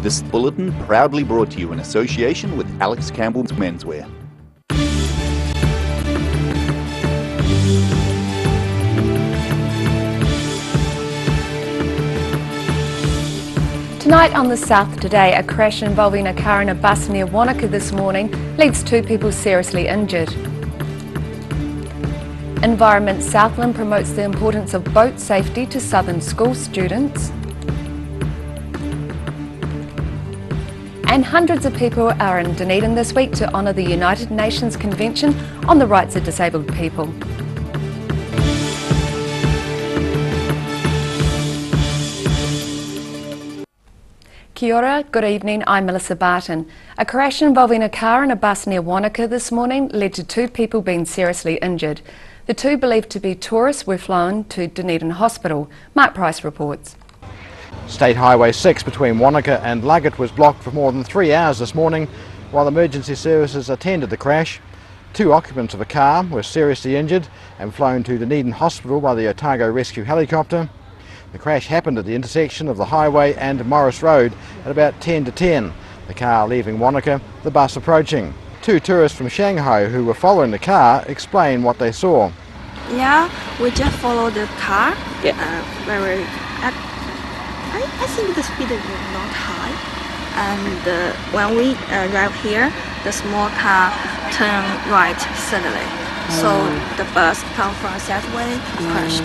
This bulletin proudly brought to you in association with Alex Campbell's Menswear. Tonight on The South Today, a crash involving a car and a bus near Wanaka this morning leaves 2 people seriously injured. Environment Southland promotes the importance of boat safety to southern school students. And hundreds of people are in Dunedin this week to honour the United Nations Convention on the Rights of Disabled People. Kia ora, good evening, I'm Melissa Barton. A crash involving a car and a bus near Wanaka this morning led to 2 people being seriously injured. The 2 believed to be tourists were flown to Dunedin Hospital. Mark Price reports. State Highway 6 between Wanaka and Luggett was blocked for more than 3 hours this morning while emergency services attended the crash. 2 occupants of a car were seriously injured and flown to Dunedin Hospital by the Otago Rescue Helicopter. The crash happened at the intersection of the highway and Morris Road at about 10 to 10. The car leaving Wanaka, the bus approaching. 2 tourists from Shanghai who were following the car explain what they saw. Yeah, we just followed the car. I think the speed is not high. And when we arrived here, the small car turned right suddenly. So the bus come from that way, crashed.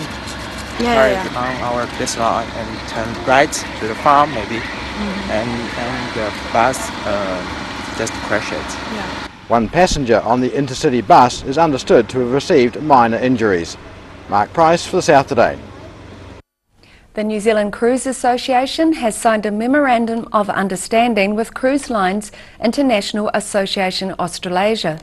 On our baseline and turn right to the farm maybe, and the bus just crashed. Yeah. 1 passenger on the intercity bus is understood to have received minor injuries. Mark Price for The South Today. The New Zealand Cruise Association has signed a Memorandum of Understanding with Cruise Lines International Association Australasia.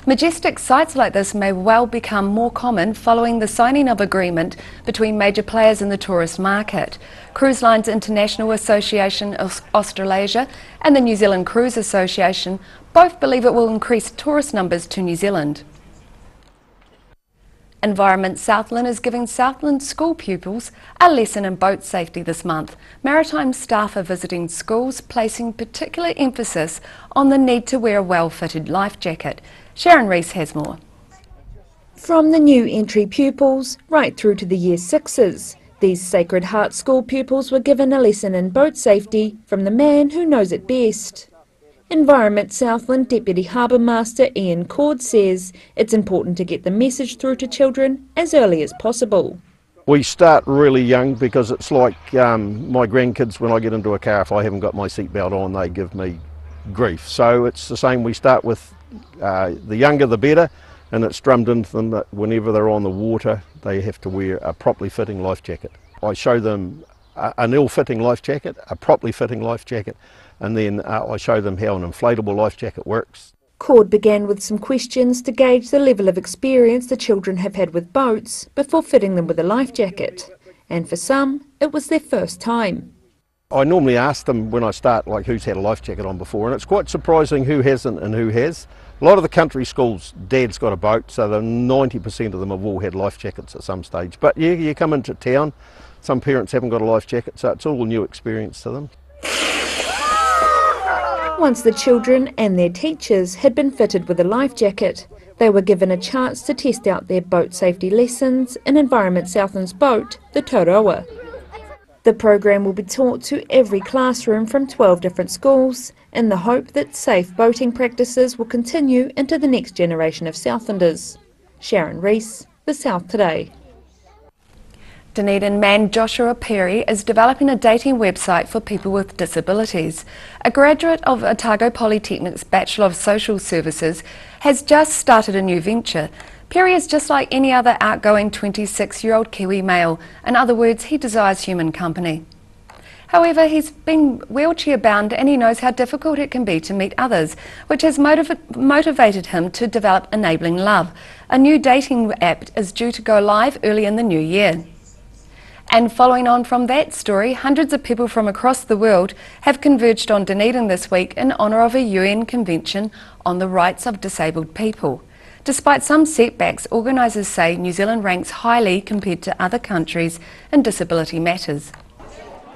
Majestic sites like this may well become more common following the signing of agreement between major players in the tourist market. Cruise Lines International Association Australasia and the New Zealand Cruise Association both believe it will increase tourist numbers to New Zealand. Environment Southland is giving Southland school pupils a lesson in boat safety this month. Maritime staff are visiting schools, placing particular emphasis on the need to wear a well-fitted life jacket. Sharon Rees has more. From the new entry pupils right through to the Year 6s, these Sacred Heart School pupils were given a lesson in boat safety from the man who knows it best. Environment Southland Deputy Harbour Master Ian Cord says it's important to get the message through to children as early as possible. We start really young because it's like my grandkids, when I get into a car, if I haven't got my seatbelt on, they give me grief. So it's the same, we start with the younger the better, and it's drummed into them that whenever they're on the water they have to wear a properly fitting life jacket. I show them an ill-fitting life jacket, a properly fitting life jacket, and then I show them how an inflatable life jacket works. Cord began with some questions to gauge the level of experience the children have had with boats before fitting them with a life jacket, and for some it was their first time. I normally ask them when I start, like, who's had a life jacket on before, and it's quite surprising who hasn't and who has. A lot of the country schools, Dad's got a boat, so the 90% of them have all had life jackets at some stage. But yeah, you come into town, some parents haven't got a life jacket, so it's all a new experience to them. Once the children and their teachers had been fitted with a life jacket, they were given a chance to test out their boat safety lessons in Environment Southland's boat, the Tauroa. The program will be taught to every classroom from 12 different schools in the hope that safe boating practices will continue into the next generation of Southlanders. Sharon Rees, The South Today. Dunedin man Joshua Perry is developing a dating website for people with disabilities. A graduate of Otago Polytechnic's Bachelor of Social Services has just started a new venture. Perry is just like any other outgoing 26-year-old Kiwi male. In other words, he desires human company. However, he's been wheelchair-bound and he knows how difficult it can be to meet others, which has motivated him to develop Enabling Love. A new dating app is due to go live early in the new year. And following on from that story, hundreds of people from across the world have converged on Dunedin this week in honour of a UN Convention on the Rights of Disabled People. Despite some setbacks, organisers say New Zealand ranks highly compared to other countries in disability matters.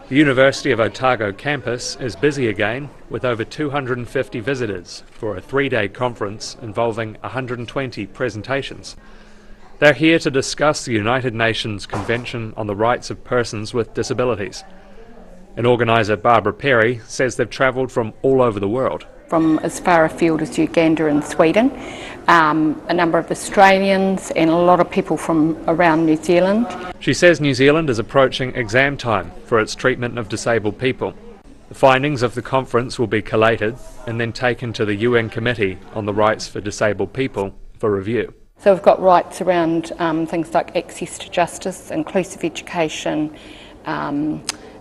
The University of Otago campus is busy again, with over 250 visitors for a 3-day conference involving 120 presentations. They're here to discuss the United Nations Convention on the Rights of Persons with Disabilities. And organiser Barbara Perry says they've travelled from all over the world. From as far afield as Uganda and Sweden, a number of Australians and a lot of people from around New Zealand. She says New Zealand is approaching exam time for its treatment of disabled people. The findings of the conference will be collated and then taken to the UN Committee on the Rights for Disabled People for review. So we've got rights around things like access to justice, inclusive education,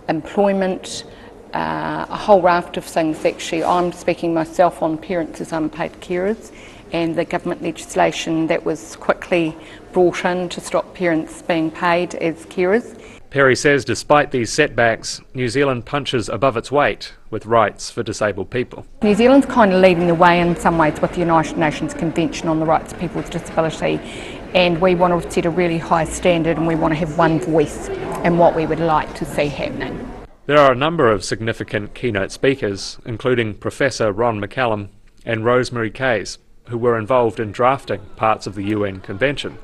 employment, a whole raft of things actually. I'm speaking myself on parents as unpaid carers and the government legislation that was quickly brought in to stop parents being paid as carers. Perry says despite these setbacks, New Zealand punches above its weight with rights for disabled people. New Zealand's kind of leading the way in some ways with the United Nations Convention on the Rights of People with Disability, and we want to set a really high standard and we want to have one voice in what we would like to see happening. There are a number of significant keynote speakers, including Professor Ron McCallum and Rosemary Case, who were involved in drafting parts of the UN Convention.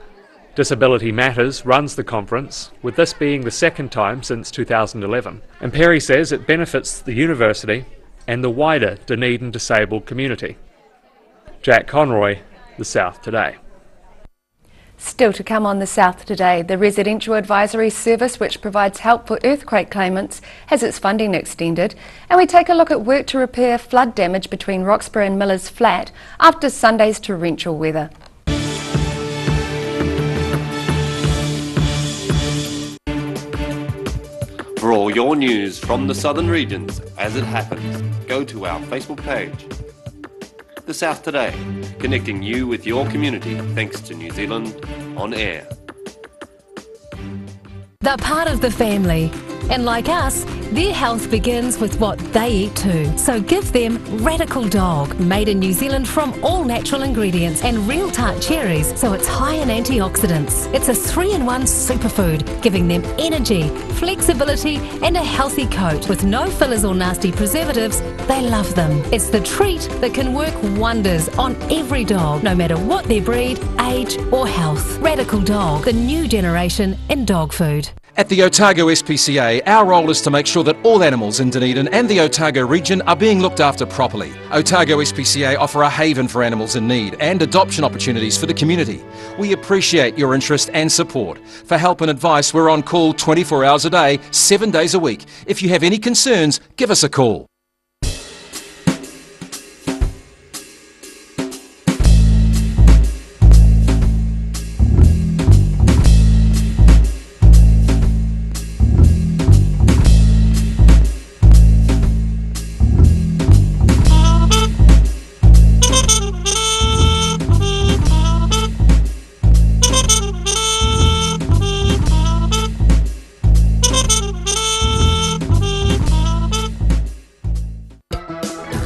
Disability Matters runs the conference, with this being the second time since 2011, and Perry says it benefits the university and the wider Dunedin disabled community. Jack Conroy, The South Today. Still to come on The South Today, the Residential Advisory Service, which provides help for earthquake claimants, has its funding extended, and we take a look at work to repair flood damage between Roxburgh and Miller's Flat after Sunday's torrential weather. For all your news from the southern regions as it happens, go to our Facebook page. The South Today, connecting you with your community thanks to New Zealand On Air. They're part of the family, and like us, their health begins with what they eat too. So give them Radical Dog, made in New Zealand from all natural ingredients and real tart cherries, so it's high in antioxidants. It's a 3-in-1 superfood, giving them energy, flexibility and a healthy coat. With no fillers or nasty preservatives, they love them. It's the treat that can work wonders on every dog, no matter what their breed, age or health. Radical Dog, the new generation in dog food. At the Otago SPCA, our role is to make sure that all animals in Dunedin and the Otago region are being looked after properly. Otago SPCA offer a haven for animals in need and adoption opportunities for the community. We appreciate your interest and support. For help and advice, we're on call 24 hours a day, 7 days a week. If you have any concerns, give us a call.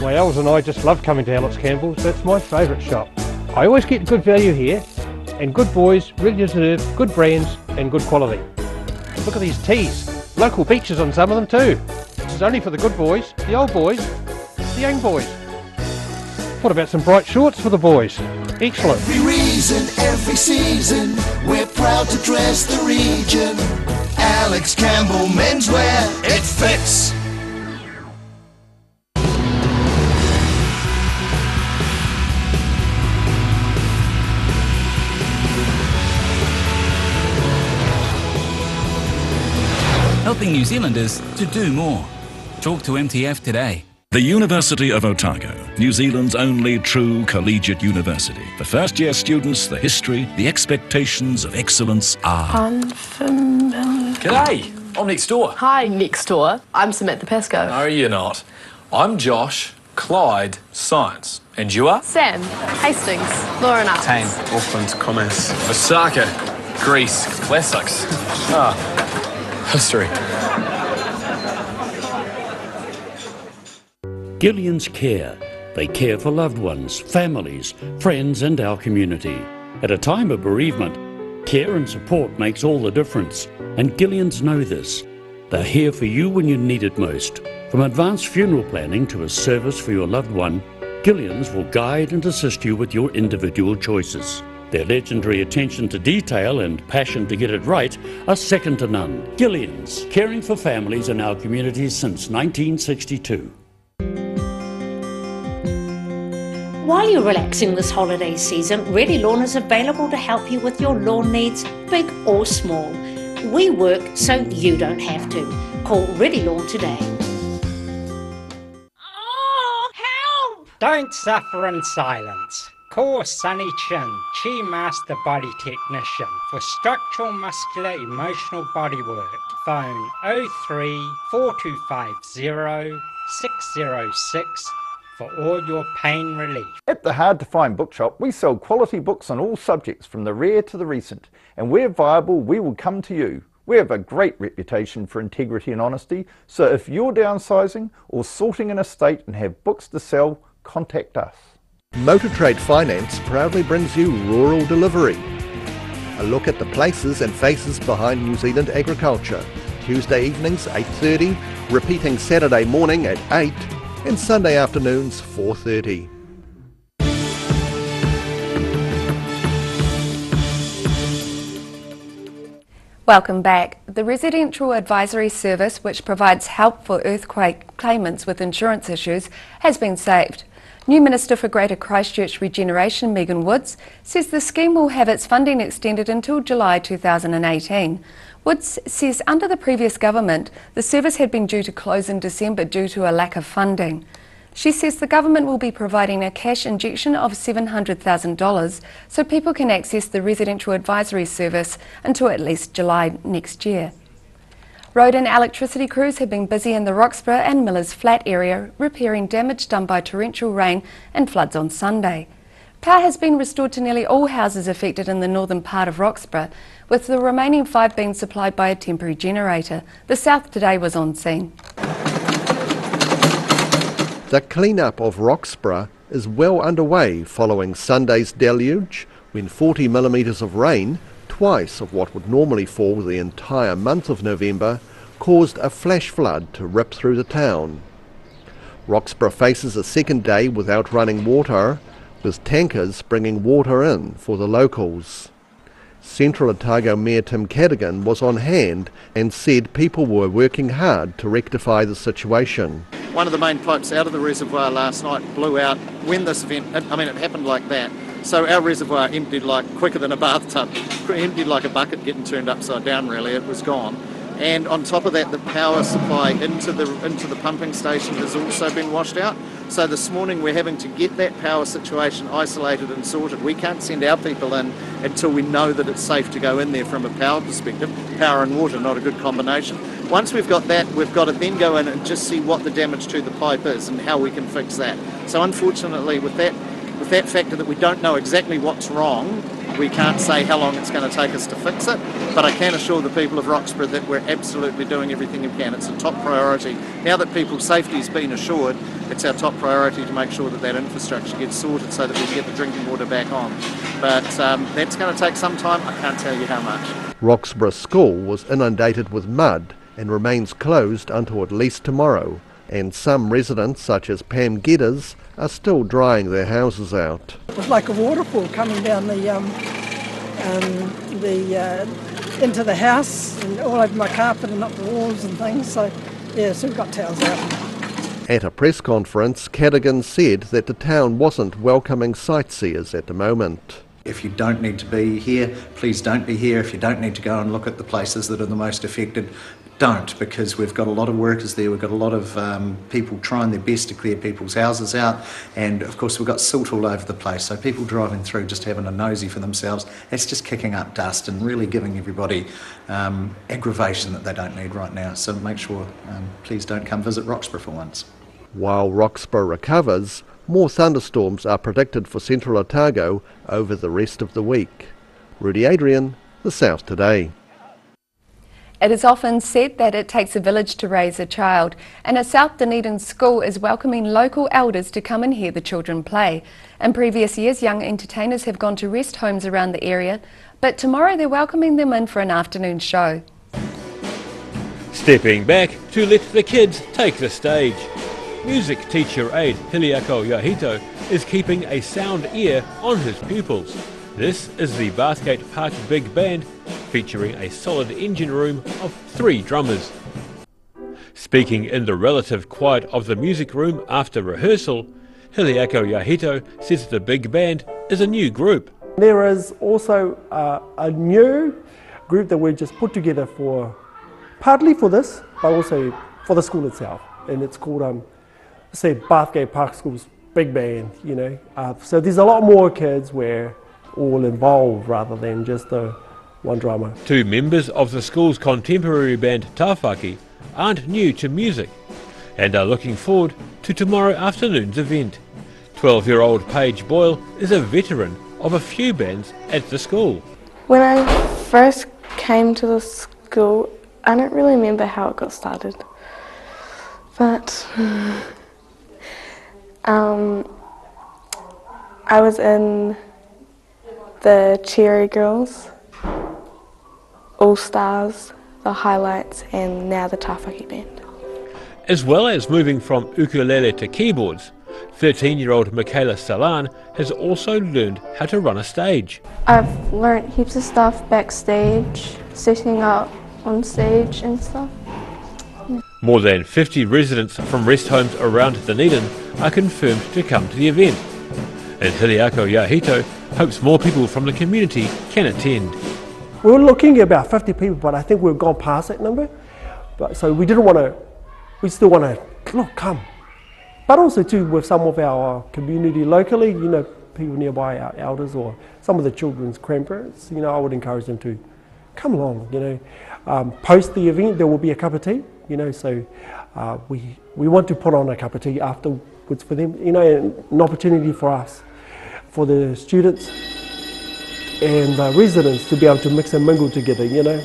My Els and I just love coming to Alex Campbell's. That's my favourite shop. I always get good value here, and good boys really deserve good brands and good quality. Look at these tees. Local beaches on some of them too. This is only for the good boys, the old boys, the young boys. What about some bright shorts for the boys? Excellent. Every reason, every season, we're proud to dress the region. Alex Campbell Menswear, it fits. Helping New Zealanders to do more. Talk to MTF today. The University of Otago, New Zealand's only true collegiate university. For first-year students, the history, the expectations of excellence are unfamiliar. G'day, I'm next door. Hi, next door. I'm Samantha Pascoe. No, you're not. I'm Josh, Clyde, Science. And you are? Sam, Hastings, Laura and Tane, Auckland, Commerce. Osaka, Greece, Classics. History. Gillian's Care. They care for loved ones, families, friends and our community. At a time of bereavement, care and support makes all the difference, and Gillians know this. They're here for you when you need it most. From advanced funeral planning to a service for your loved one, Gillian's will guide and assist you with your individual choices. Their legendary attention to detail and passion to get it right are second to none. Gillian's, caring for families in our communities since 1962. While you're relaxing this holiday season, Ready Lawn is available to help you with your lawn needs, big or small. We work so you don't have to. Call Ready Lawn today. Oh, help! Don't suffer in silence. Call Sunny Chin, Chi Master Body Technician, for structural, muscular, emotional bodywork. Phone 03 4250 606 for all your pain relief. At the Hard to Find Bookshop, we sell quality books on all subjects, from the rare to the recent, and where viable, we will come to you. We have a great reputation for integrity and honesty, so if you're downsizing or sorting an estate and have books to sell, contact us. Motor Trade Finance proudly brings you Rural Delivery. A look at the places and faces behind New Zealand agriculture. Tuesday evenings 8:30, repeating Saturday morning at 8, and Sunday afternoons 4:30. Welcome back. The Residential Advisory Service, which provides help for earthquake claimants with insurance issues, has been saved. New Minister for Greater Christchurch Regeneration, Megan Woods, says the scheme will have its funding extended until July 2018. Woods says under the previous government, the service had been due to close in December due to a lack of funding. She says the government will be providing a cash injection of $700,000 so people can access the Residential Advisory Service until at least July next year. Road and electricity crews have been busy in the Roxburgh and Millers Flat area repairing damage done by torrential rain and floods on Sunday. Power has been restored to nearly all houses affected in the northern part of Roxburgh, with the remaining 5 being supplied by a temporary generator. The South Today was on scene. The clean-up of Roxburgh is well underway following Sunday's deluge, when 40 millimetres of rain, twice of what would normally fall the entire month of November, caused a flash flood to rip through the town. Roxburgh faces a second day without running water, with tankers bringing water in for the locals. Central Otago Mayor Tim Cadogan was on hand and said people were working hard to rectify the situation. One of the main pipes out of the reservoir last night blew out when this event, it happened like that. So our reservoir emptied like quicker than a bathtub, emptied like a bucket getting turned upside down really, it was gone. And on top of that, the power supply into the pumping station has also been washed out. So this morning we're having to get that power situation isolated and sorted. We can't send our people in until we know that it's safe to go in there from a power perspective. Power and water, not a good combination. Once we've got that, we've got to then go in and just see what the damage to the pipe is and how we can fix that. So unfortunately, with that factor that we don't know exactly what's wrong, we can't say how long it's going to take us to fix it, but I can assure the people of Roxburgh that we're absolutely doing everything we can. It's a top priority. Now that people's safety has been assured, it's our top priority to make sure that that infrastructure gets sorted so that we can get the drinking water back on. But that's going to take some time. I can't tell you how much. Roxburgh School was inundated with mud and remains closed until at least tomorrow, and some residents, such as Pam Gedders, are still drying their houses out. It was like a waterfall coming down into the house and all over my carpet and up the walls and things. So yeah, so we've got towels out. At a press conference, Cadogan said that the town wasn't welcoming sightseers at the moment. If you don't need to be here, please don't be here. If you don't need to go and look at the places that are the most affected, don't, because we've got a lot of workers there, we've got a lot of people trying their best to clear people's houses out, and of course we've got silt all over the place, so people driving through just having a nosy for themselves, it's just kicking up dust and really giving everybody aggravation that they don't need right now. So make sure, please don't come visit Roxburgh for once. While Roxburgh recovers, more thunderstorms are predicted for Central Otago over the rest of the week. Rudy Adrian, The South Today. It is often said that it takes a village to raise a child, and a South Dunedin school is welcoming local elders to come and hear the children play. In previous years, young entertainers have gone to rest homes around the area, but tomorrow they're welcoming them in for an afternoon show. Stepping back to let the kids take the stage. Music teacher aide Hiliako Yahito is keeping a sound ear on his pupils. This is the Bathgate Park Big Band, featuring a solid engine room of 3 drummers. Speaking in the relative quiet of the music room after rehearsal, Hiliako Yahito says the big band is a new group. There is also a new group that we just put together for, partly for this, but also for the school itself. And it's called, say, Bathgate Park School's Big Band, you know. So there's a lot more kids where all involved rather than just one drummer. 2 members of the school's contemporary band Tawhaki aren't new to music and are looking forward to tomorrow afternoon's event. 12-year-old Paige Boyle is a veteran of a few bands at the school. When I first came to the school, I don't really remember how it got started, but I was in the Cherry Girls, All Stars, the Highlights, and now the Tawhaki Band. As well as moving from ukulele to keyboards, 13-year-old Michaela Salan has also learned how to run a stage. I've learnt heaps of stuff backstage, setting up on stage and stuff. More than 50 residents from rest homes around Dunedin are confirmed to come to the event, and Hiliako Yahito hopes more people from the community can attend. We were looking at about 50 people, but I think we've gone past that number. But so we didn't want to, we still want to, look, come. But also too with some of our community locally, you know, people nearby, our elders or some of the children's grandparents, you know, I would encourage them to come along, you know. Post the event, there will be a cup of tea, you know, so we want to put on a cup of tea afterwards for them, you know, an opportunity for us, for the students and the residents to be able to mix and mingle together, you know.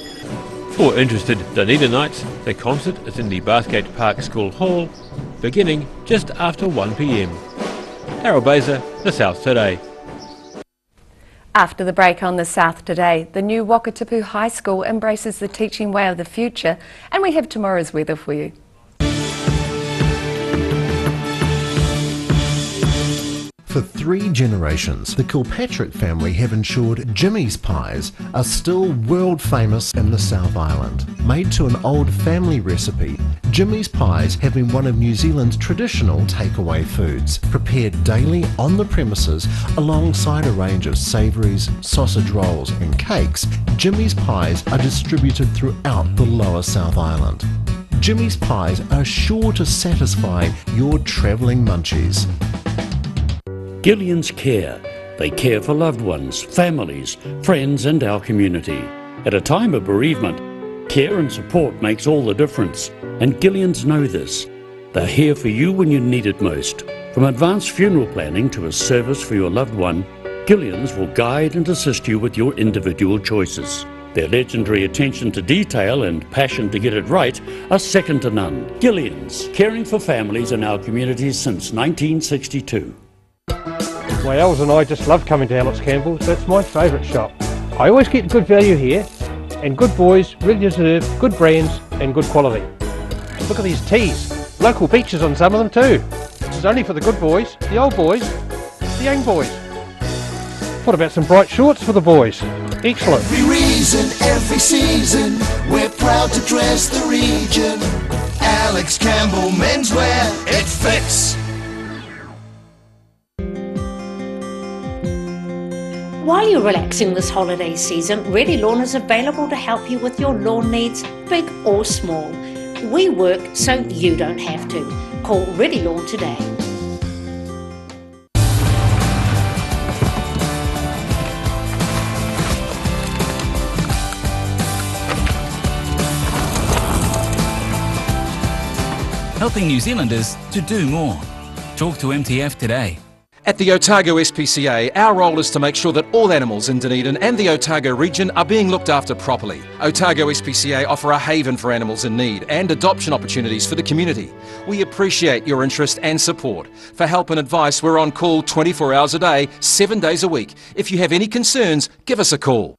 For interested Dunedinites, the concert is in the Bathgate Park School Hall, beginning just after 1 p.m. Harold Baser, The South Today. After the break on The South Today, the new Wakatipu High School embraces the teaching way of the future, and we have tomorrow's weather for you. For 3 generations, the Kilpatrick family have ensured Jimmy's pies are still world famous in the South Island. Made to an old family recipe, Jimmy's pies have been one of New Zealand's traditional takeaway foods, prepared daily on the premises alongside a range of savouries, sausage rolls and cakes. Jimmy's pies are distributed throughout the lower South Island. Jimmy's pies are sure to satisfy your travelling munchies. Gillian's Care. They care for loved ones, families, friends and our community. At a time of bereavement, care and support makes all the difference, and Gillians know this. They're here for you when you need it most. From advanced funeral planning to a service for your loved one, Gillians will guide and assist you with your individual choices. Their legendary attention to detail and passion to get it right are second to none. Gillians, caring for families in our communities since 1962. My Els and I just love coming to Alex Campbell's. That's my favourite shop. I always get good value here, and good boys really deserve good brands and good quality. Look at these tees. Local beaches on some of them too. This is only for the good boys, the old boys, the young boys. What about some bright shorts for the boys? Excellent. Every reason, every season, we're proud to dress the region. Alex Campbell Menswear, it fits. While you're relaxing this holiday season, Ready Lawn is available to help you with your lawn needs, big or small. We work so you don't have to. Call Ready Lawn today. Helping New Zealanders to do more. Talk to MTF today. At the Otago SPCA, our role is to make sure that all animals in Dunedin and the Otago region are being looked after properly. Otago SPCA offer a haven for animals in need and adoption opportunities for the community. We appreciate your interest and support. For help and advice, we're on call 24 hours a day, 7 days a week. If you have any concerns, give us a call.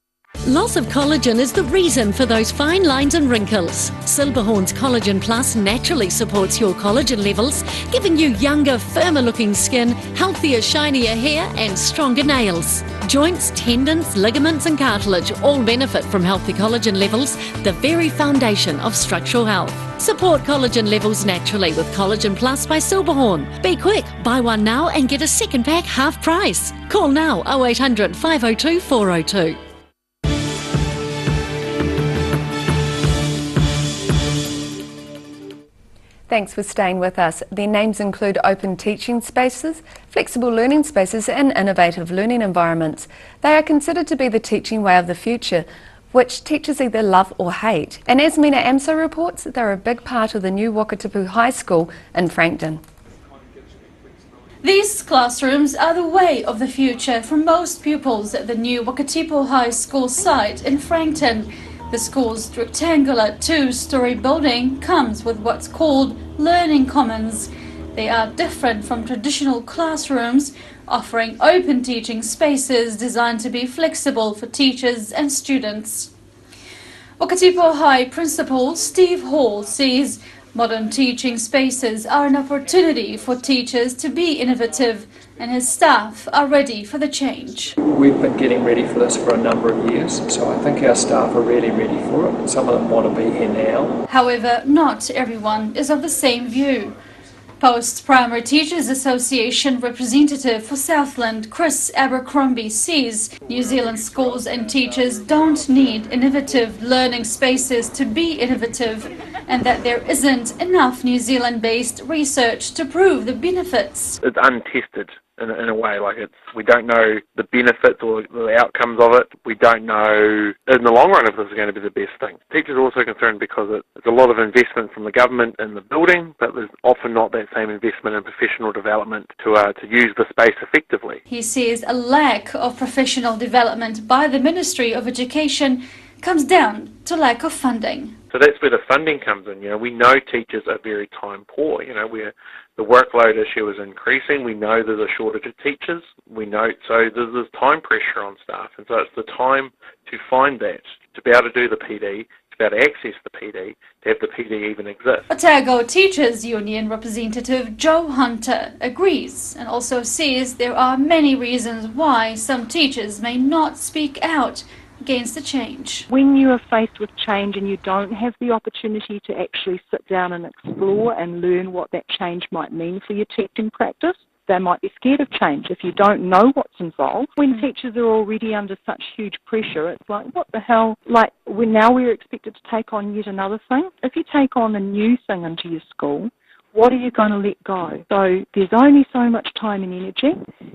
Loss of collagen is the reason for those fine lines and wrinkles. Silberhorn's Collagen Plus naturally supports your collagen levels, giving you younger, firmer looking skin, healthier, shinier hair and stronger nails. Joints, tendons, ligaments and cartilage all benefit from healthy collagen levels, the very foundation of structural health. Support collagen levels naturally with Collagen Plus by Silberhorn. Be quick, buy one now and get a second pack half price. Call now 0800 502 402. Thanks for staying with us. Their names include open teaching spaces, flexible learning spaces and innovative learning environments. They are considered to be the teaching way of the future, which teachers either love or hate. And as Mina Amso reports, they're a big part of the new Wakatipu High School in Frankton. These classrooms are the way of the future for most pupils at the new Wakatipu High School site in Frankton. The school's rectangular two-storey building comes with what's called learning commons. They are different from traditional classrooms, offering open teaching spaces designed to be flexible for teachers and students. Wakatipu High Principal Steve Hall says modern teaching spaces are an opportunity for teachers to be innovative, and his staff are ready for the change. We've been getting ready for this for a number of years, so I think our staff are really ready for it. Some of them want to be here now. However, not everyone is of the same view. Post-Primary Teachers Association representative for Southland, Chris Abercrombie, says New Zealand schools and teachers don't need innovative learning spaces to be innovative, and that there isn't enough New Zealand-based research to prove the benefits. It's untested in a way, like we don't know the benefits or the outcomes of it. We don't know in the long run if this is going to be the best thing. Teachers are also concerned because it's a lot of investment from the government in the building, but there's often not that same investment in professional development to use the space effectively. He says a lack of professional development by the Ministry of Education comes down to lack of funding. So that's where the funding comes in. We know teachers are very time poor. Where the workload issue is increasing. We know there's a shortage of teachers. We know, so there's time pressure on staff. And so it's the time to find that, to be able to do the PD, to be able to access the PD, to have the PD even exist. Otago Teachers Union representative Joe Hunter agrees and also says there are many reasons why some teachers may not speak out against the change. When you are faced with change and you don't have the opportunity to actually sit down and explore and learn what that change might mean for your teaching practice, they might be scared of change if you don't know what's involved. When teachers are already under such huge pressure, it's like, what the hell? Like, now we're expected to take on yet another thing. If you take on a new thing into your school, what are you going to let go? So there's only so much time and energy,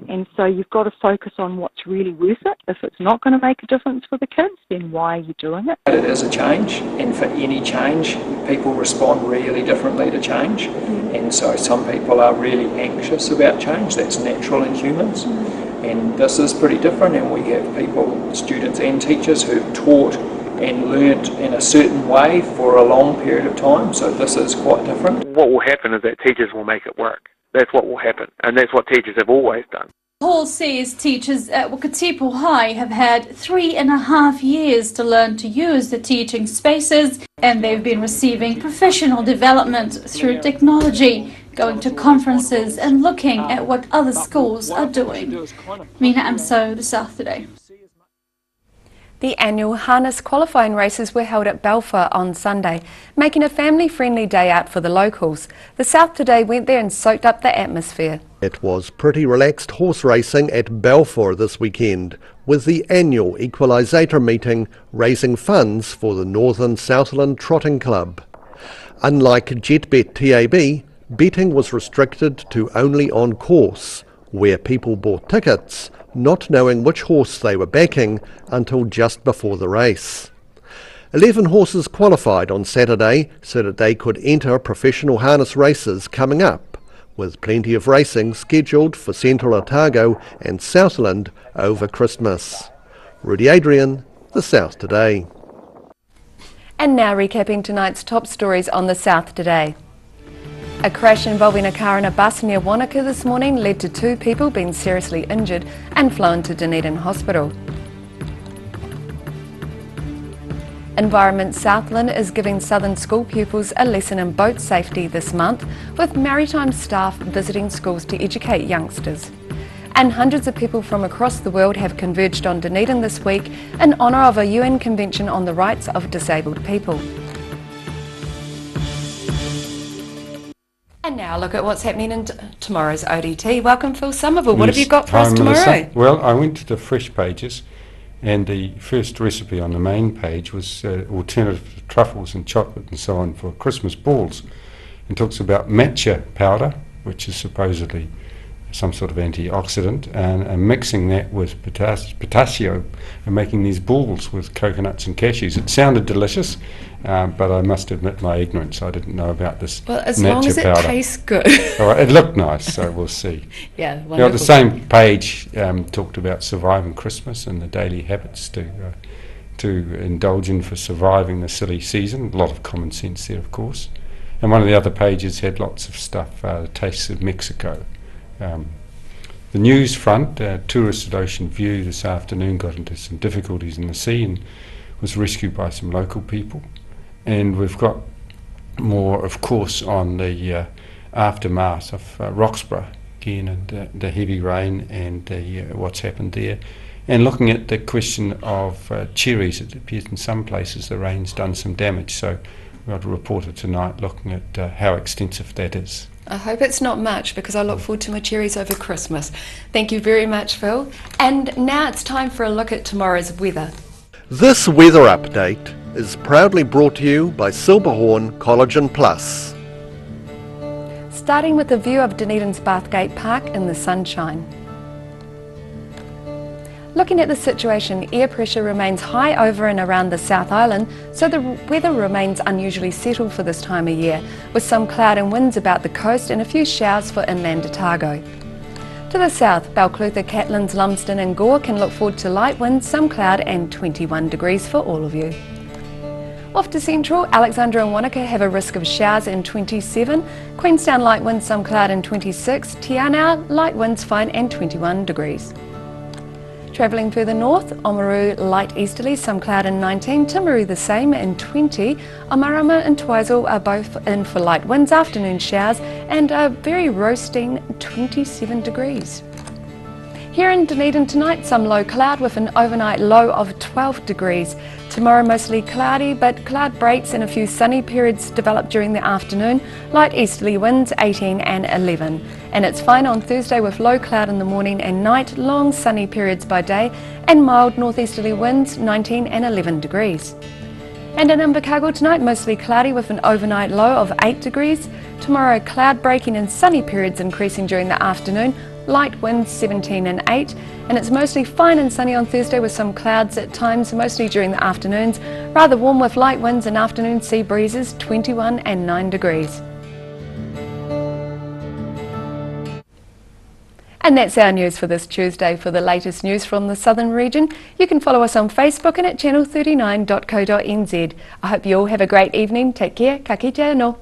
and so you've got to focus on what's really worth it. If it's not going to make a difference for the kids, then why are you doing it? It is a change, and for any change, people respond really differently to change. And so some people are really anxious about change. That's natural in humans. And this is pretty different, and we have people, students and teachers, who've taught and learnt in a certain way for a long period of time, so this is quite different. What will happen is that teachers will make it work. That's what will happen, and that's what teachers have always done. Hall says teachers at Wakatipu High have had 3.5 years to learn to use the teaching spaces, and they've been receiving professional development through technology, going to conferences and looking at what other schools are doing. Mina Amso, The South Today. The annual harness qualifying races were held at Balfour on Sunday, making a family-friendly day out for the locals. The South Today went there and soaked up the atmosphere. It was pretty relaxed horse racing at Balfour this weekend, with the annual equalisator meeting raising funds for the Northern Southland Trotting Club. Unlike JetBet TAB, betting was restricted to only on course, where people bought tickets, not knowing which horse they were backing until just before the race. 11 horses qualified on Saturday so that they could enter professional harness races coming up, with plenty of racing scheduled for Central Otago and Southland over Christmas. Rudy Adrian, The South Today. And now recapping tonight's top stories on The South Today. A crash involving a car and a bus near Wanaka this morning led to 2 people being seriously injured and flown to Dunedin Hospital. Environment Southland is giving southern school pupils a lesson in boat safety this month, with maritime staff visiting schools to educate youngsters. And hundreds of people from across the world have converged on Dunedin this week in honour of a UN Convention on the Rights of Disabled People. And now look at what's happening in tomorrow's ODT. Welcome, Phil Somerville. What have you got for us tomorrow? Melissa. Well, I went to the fresh pages, and the first recipe on the main page was alternative to truffles and chocolate and so on for Christmas balls, and talks about matcha powder, which is supposedly some sort of antioxidant, and mixing that with pistachio and making these balls with coconuts and cashews. It sounded delicious, but I must admit my ignorance. I didn't know about this. Well, as matcha long as it powder. tastes good. All right, it looked nice, so we'll see. Yeah, Now, wonderful. the same page talked about surviving Christmas and the daily habits to indulge in for surviving the silly season. A lot of common sense there, of course. And one of the other pages had lots of stuff, the tastes of Mexico. The news front, tourist at Ocean View this afternoon got into some difficulties in the sea and was rescued by some local people. And we've got more, of course, on the aftermath of Roxburgh again, and the heavy rain and what's happened there. And looking at the question of cherries, it appears in some places the rain's done some damage. So we've got a reporter tonight looking at how extensive that is. I hope it's not much, because I look forward to my cherries over Christmas. Thank you very much, Phil. And now it's time for a look at tomorrow's weather. This weather update is proudly brought to you by Silverhorn Collagen Plus. Starting with a view of Dunedin's Bathgate Park in the sunshine. Looking at the situation, air pressure remains high over and around the South Island, so the weather remains unusually settled for this time of year, with some cloud and winds about the coast and a few showers for inland Otago. To the south, Balclutha, Catlins, Lumsden and Gore can look forward to light winds, some cloud and 21 degrees for all of you. Off to central, Alexandra and Wanaka have a risk of showers and 27, Queenstown light winds, some cloud and 26, Te Anau light winds fine and 21 degrees. Travelling further north, Oamaru light easterly, some cloud and 19, Timaru the same and 20, Omarama and Twizel are both in for light winds, afternoon showers and a very roasting 27 degrees. Here in Dunedin tonight, some low cloud with an overnight low of 12 degrees. Tomorrow mostly cloudy, but cloud breaks and a few sunny periods develop during the afternoon. Light easterly winds 18 and 11. And it's fine on Thursday with low cloud in the morning and night, long sunny periods by day, and mild northeasterly winds 19 and 11 degrees. And in Invercargill tonight, mostly cloudy with an overnight low of 8 degrees. Tomorrow, cloud breaking and sunny periods increasing during the afternoon. Light winds 17 and 8, and it's mostly fine and sunny on Thursday with some clouds at times, mostly during the afternoons. Rather warm with light winds and afternoon sea breezes 21 and 9 degrees. And that's our news for this Tuesday. For the latest news from the southern region, you can follow us on Facebook and at channel39.co.nz. I hope you all have a great evening. Take care. Ka kite anō.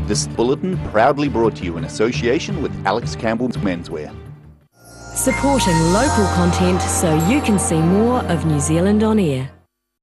This bulletin proudly brought to you in association with Alex Campbell's Menswear. Supporting local content so you can see more of New Zealand on air.